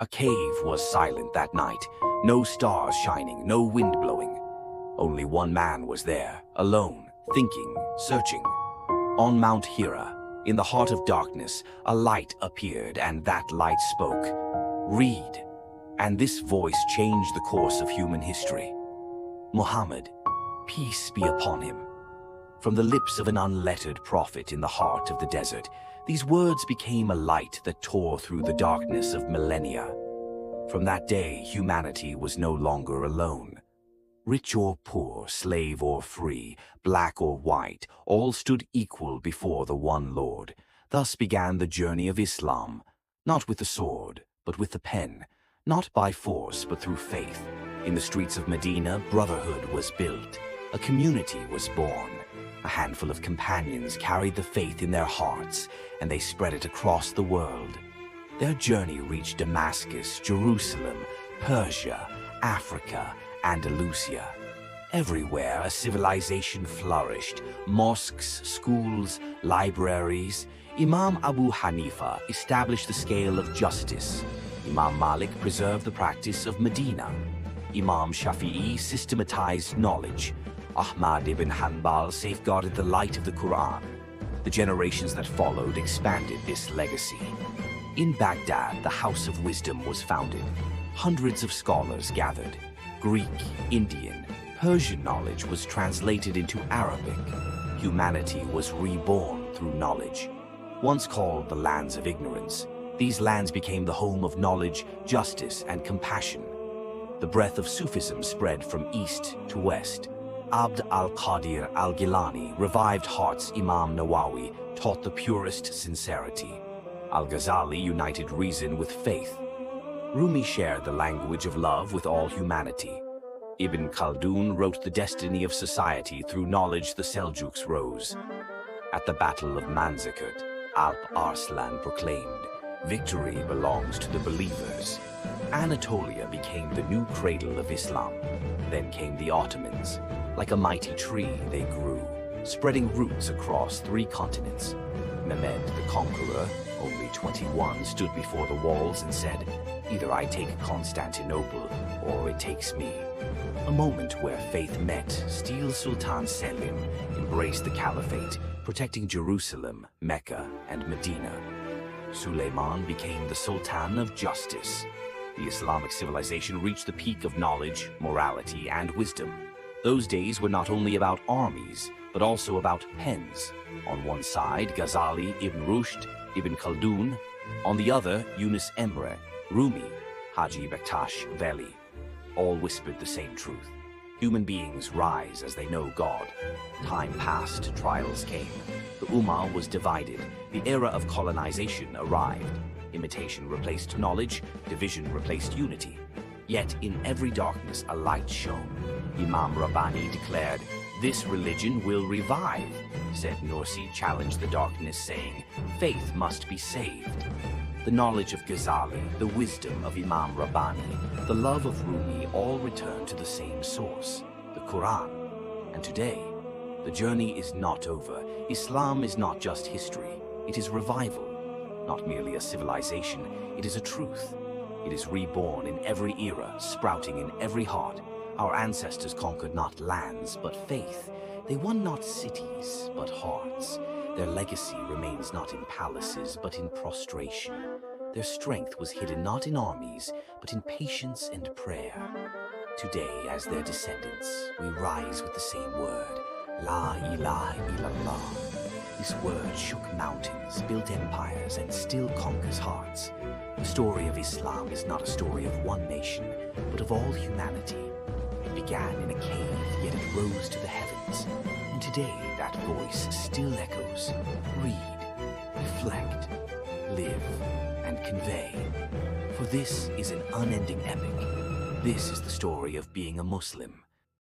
A cave was silent that night, no stars shining, no wind blowing. Only one man was there, alone, thinking, searching. On Mount Hira, in the heart of darkness, a light appeared, and that light spoke, "Read." And this voice changed the course of human history. Muhammad, peace be upon him. From the lips of an unlettered prophet in the heart of the desert, these words became a light that tore through the darkness of millennia. From that day, humanity was no longer alone. Rich or poor, slave or free, black or white, all stood equal before the one Lord. Thus began the journey of Islam, not with the sword, but with the pen, not by force, but through faith. In the streets of Medina, brotherhood was built. A community was born. A handful of companions carried the faith in their hearts, and they spread it across the world. Their journey reached Damascus, Jerusalem, Persia, Africa, Andalusia. Everywhere a civilization flourished, mosques, schools, libraries. Imam Abu Hanifa established the scale of justice. Imam Malik preserved the practice of Medina. Imam Shafi'i systematized knowledge. Ahmad ibn Hanbal safeguarded the light of the Quran. The generations that followed expanded this legacy. In Baghdad, the House of Wisdom was founded. Hundreds of scholars gathered. Greek, Indian, Persian knowledge was translated into Arabic. Humanity was reborn through knowledge. Once called the lands of ignorance, these lands became the home of knowledge, justice, and compassion. The breath of Sufism spread from east to west. Abd al-Qadir al-Gilani revived hearts. Imam Nawawi taught the purest sincerity. Al-Ghazali united reason with faith. Rumi shared the language of love with all humanity. Ibn Khaldun wrote the destiny of society. Through knowledge the Seljuks rose. At the Battle of Manzikert, Alp Arslan proclaimed, "Victory belongs to the believers." Anatolia became the new cradle of Islam. Then came the Ottomans. Like a mighty tree, they grew, spreading roots across 3 continents. Mehmed the Conqueror, only 21, stood before the walls and said, "Either I take Constantinople, or it takes me." A moment where faith met. Steel Sultan Selim embraced the caliphate, protecting Jerusalem, Mecca, and Medina. Suleiman became the Sultan of Justice. The Islamic civilization reached the peak of knowledge, morality, and wisdom. Those days were not only about armies, but also about pens. On one side, Ghazali, Ibn Rushd, Ibn Khaldun. On the other, Yunus Emre, Rumi, Haji Bektash Veli. All whispered the same truth. Human beings rise as they know God. Time passed, trials came. The Ummah was divided. The era of colonization arrived. Imitation replaced knowledge, division replaced unity. Yet in every darkness a light shone. Imam Rabbani declared, "This religion will revive." Said Nursi challenged the darkness, saying, "Faith must be saved." The knowledge of Ghazali, the wisdom of Imam Rabbani, the love of Rumi all return to the same source, the Quran. And today, the journey is not over. Islam is not just history, it is revival. Not merely a civilization, it is a truth. It is reborn in every era, sprouting in every heart. Our ancestors conquered not lands, but faith. They won not cities, but hearts. Their legacy remains not in palaces, but in prostration. Their strength was hidden not in armies, but in patience and prayer. Today, as their descendants, we rise with the same word, La ilaha illallah. This word shook mountains, built empires, and still conquers hearts. The story of Islam is not a story of one nation, but of all humanity. It began in a cave, yet it rose to the heavens. And today, that voice still echoes. Read, reflect, live, and convey. For this is an unending epic. This is the story of being a Muslim.